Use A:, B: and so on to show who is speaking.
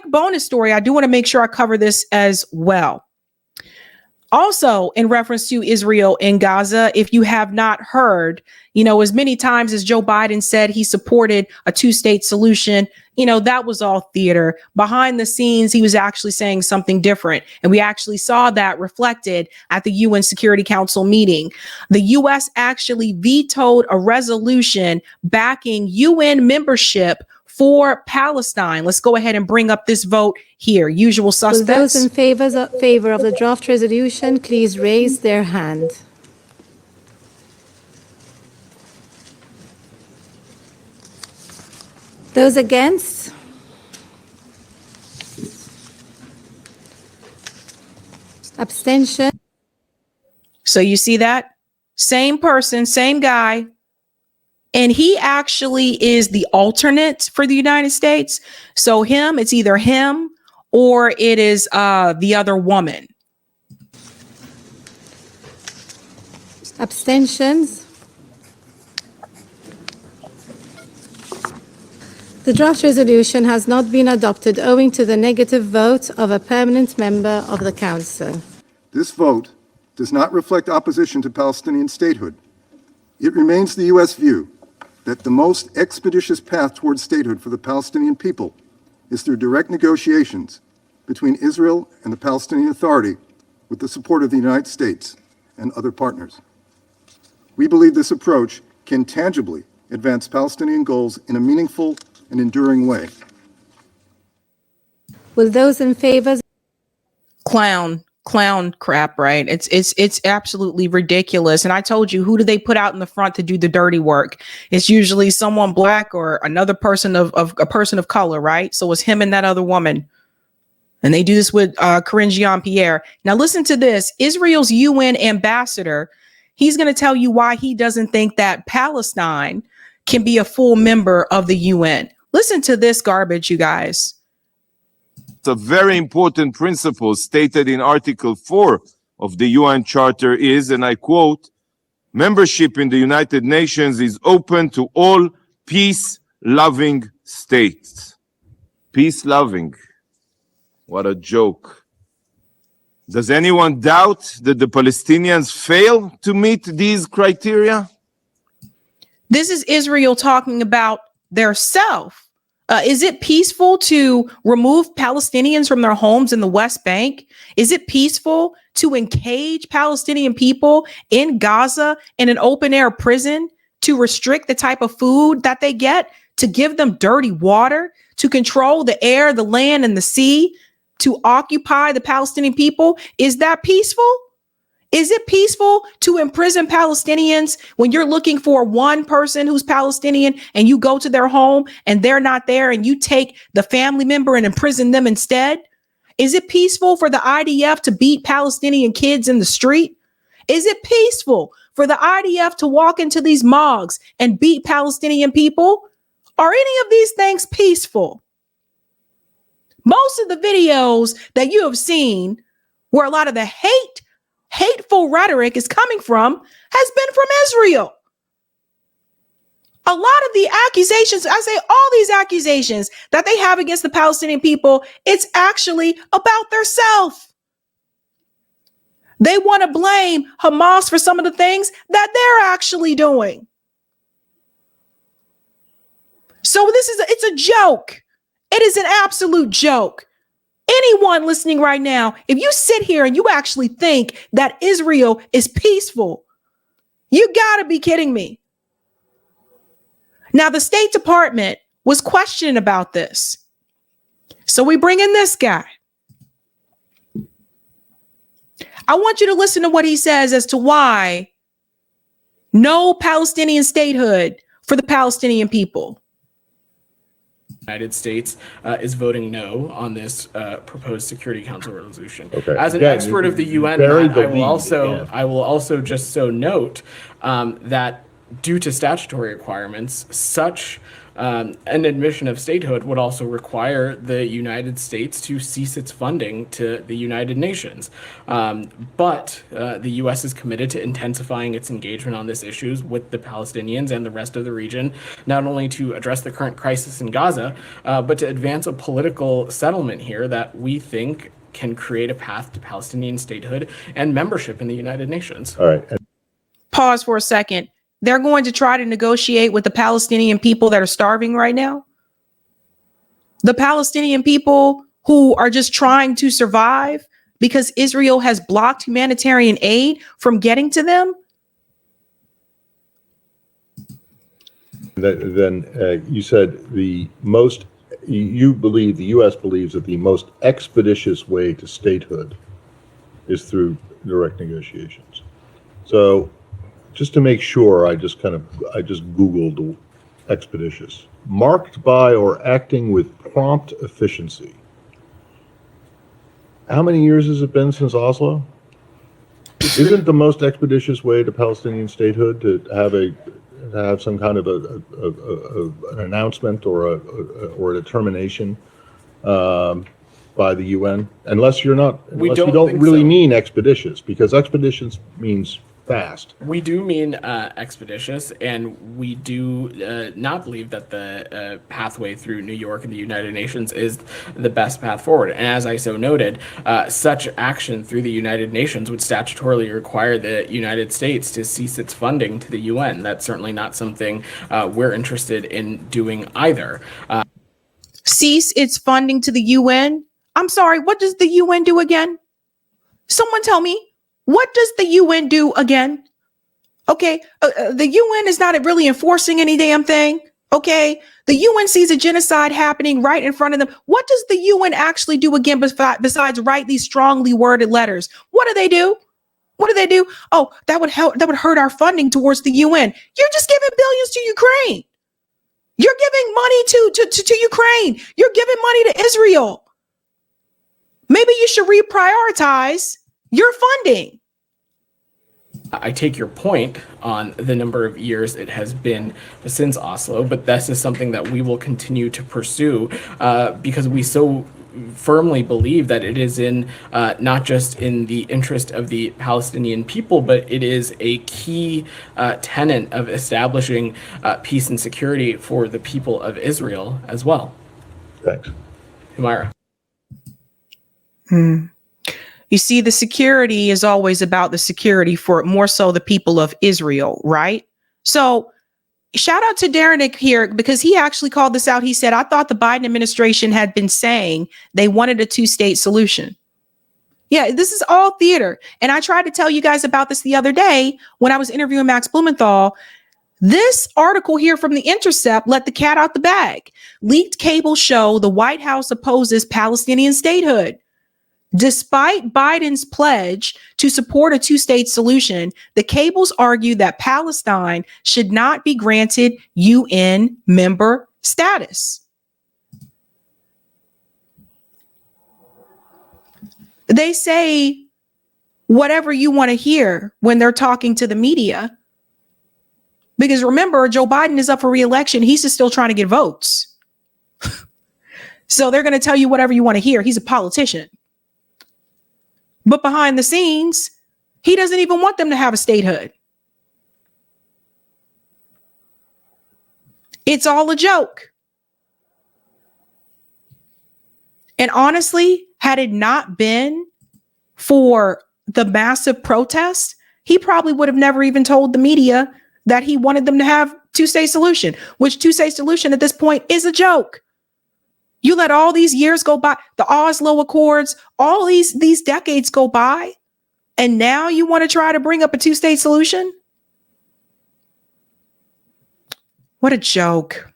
A: bonus story, I do want to make sure I cover this as well. Also, in reference to Israel and Gaza, if you have not heard, as many times as Joe Biden said he supported a two-state solution, that was all theater. Behind the scenes, he was actually saying something different. And we actually saw that reflected at the UN Security Council meeting. The U.S. actually vetoed a resolution backing UN membership for Palestine. Let's go ahead and bring up this vote here. Usual suspects.
B: Will those in favor of the draft resolution please raise their hand? Those against? Abstention?
A: So you see that? Same person, same guy. And he actually is the alternate for the United States. So it's either him or it is the other woman.
B: Abstentions? The draft resolution has not been adopted owing to the negative vote of a permanent member of the Council.
C: This vote does not reflect opposition to Palestinian statehood. It remains the U.S. view that the most expeditious path towards statehood for the Palestinian people is through direct negotiations between Israel and the Palestinian Authority with the support of the United States and other partners. We believe this approach can tangibly advance Palestinian goals in a meaningful and enduring way.
B: Will those in favor?
A: Clown crap, right? It's absolutely ridiculous. And I told you, who do they put out in the front to do the dirty work? It's usually someone black or another person of a person of color, right? So it's him and that other woman. And they do this with Karine Jean-Pierre. Now listen to this. Israel's UN ambassador, he's going to tell you why he doesn't think that Palestine can be a full member of the UN. Listen to this garbage, you guys.
D: It's a very important principle stated in Article 4 of the UN Charter is, and I quote, membership in the United Nations is open to all peace-loving states. Peace-loving. What a joke. Does anyone doubt that the Palestinians fail to meet these criteria?
A: This is Israel talking about their self. Is it peaceful to remove Palestinians from their homes in the West Bank? Is it peaceful to encage Palestinian people in Gaza in an open air prison, to restrict the type of food that they get, to give them dirty water, to control the air, the land, and the sea, to occupy the Palestinian people? Is that peaceful? Is it peaceful to imprison Palestinians when you're looking for one person who's Palestinian and you go to their home and they're not there and you take the family member and imprison them instead? Is it peaceful for the IDF to beat Palestinian kids in the street? Is it peaceful for the IDF to walk into these mosques and beat Palestinian people? Are any of these things peaceful? Most of the videos that you have seen where a lot of the hateful rhetoric is coming from has been from Israel. A lot of the accusations, I say all these accusations that they have against the Palestinian people, it's actually about their self. They want to blame Hamas for some of the things that they're actually doing. So it's a joke. It is an absolute joke. Anyone listening right now, if you sit here and you actually think that Israel is peaceful, you gotta be kidding me. Now, the State Department was questioning about this. So we bring in this guy. I want you to listen to what he says as to why no Palestinian statehood for the Palestinian people.
E: United States is voting no on this proposed Security Council resolution.
F: Okay.
E: As an expert of the UN, I will also just so note that due to statutory requirements, such an admission of statehood would also require the United States to cease its funding to the United Nations. But the U.S. is committed to intensifying its engagement on this issues with the Palestinians and the rest of the region, not only to address the current crisis in Gaza, but to advance a political settlement here that we think can create a path to Palestinian statehood and membership in the United Nations.
F: All right.
A: Pause for a second. They're going to try to negotiate with the Palestinian people that are starving right now. The Palestinian people who are just trying to survive because Israel has blocked humanitarian aid from getting to them.
F: Then you said you believe, the U.S. believes that the most expeditious way to statehood is through direct negotiations. So just to make sure, I just Googled expeditious. Marked by or acting with prompt efficiency. How many years has it been since Oslo? Isn't the most expeditious way to Palestinian statehood to have some kind of an announcement or a determination by the UN? Unless you don't really mean expeditious, because expeditious means fast.
E: We do mean expeditious, and we do not believe that the pathway through New York and the United Nations is the best path forward. And as I so noted, such action through the United Nations would statutorily require the United States to cease its funding to the UN. That's certainly not something we're interested in doing either.
A: Cease its funding to the UN? I'm sorry, what does the UN do again? Someone tell me. What does the UN do again? Okay, the UN is not really enforcing any damn thing. Okay, the UN sees a genocide happening right in front of them. What does the UN actually do again besides write these strongly worded letters? What do they do? What do they do? Oh, that would help. That would hurt our funding towards the UN. You're just giving billions to Ukraine. You're giving money to Ukraine. You're giving money to Israel. Maybe you should reprioritize your funding.
E: I take your point on the number of years it has been since Oslo, but this is something that we will continue to pursue because we so firmly believe that it is in not just in the interest of the Palestinian people, but it is a key tenet of establishing peace and security for the people of Israel as well.
F: Thanks.
E: Humaira.
A: You see, the security is always about the security for more so the people of Israel, right? So shout out to Darenick here because he actually called this out. He said, I thought the Biden administration had been saying they wanted a two-state solution. Yeah, this is all theater. And I tried to tell you guys about this the other day when I was interviewing Max Blumenthal. This article here from The Intercept let the cat out the bag. Leaked cables show the White House opposes Palestinian statehood. Despite Biden's pledge to support a two-state solution, the cables argue that Palestine should not be granted UN member status. They say whatever you want to hear when they're talking to the media. Because remember, Joe Biden is up for re-election. He's just still trying to get votes. So they're going to tell you whatever you want to hear. He's a politician. But behind the scenes, he doesn't even want them to have a statehood. It's all a joke. And honestly, had it not been for the massive protest, he probably would have never even told the media that he wanted them to have two-state solution, which two-state solution at this point is a joke. You let all these years go by, the Oslo Accords, all these decades go by, and now you want to try to bring up a two-state solution? What a joke.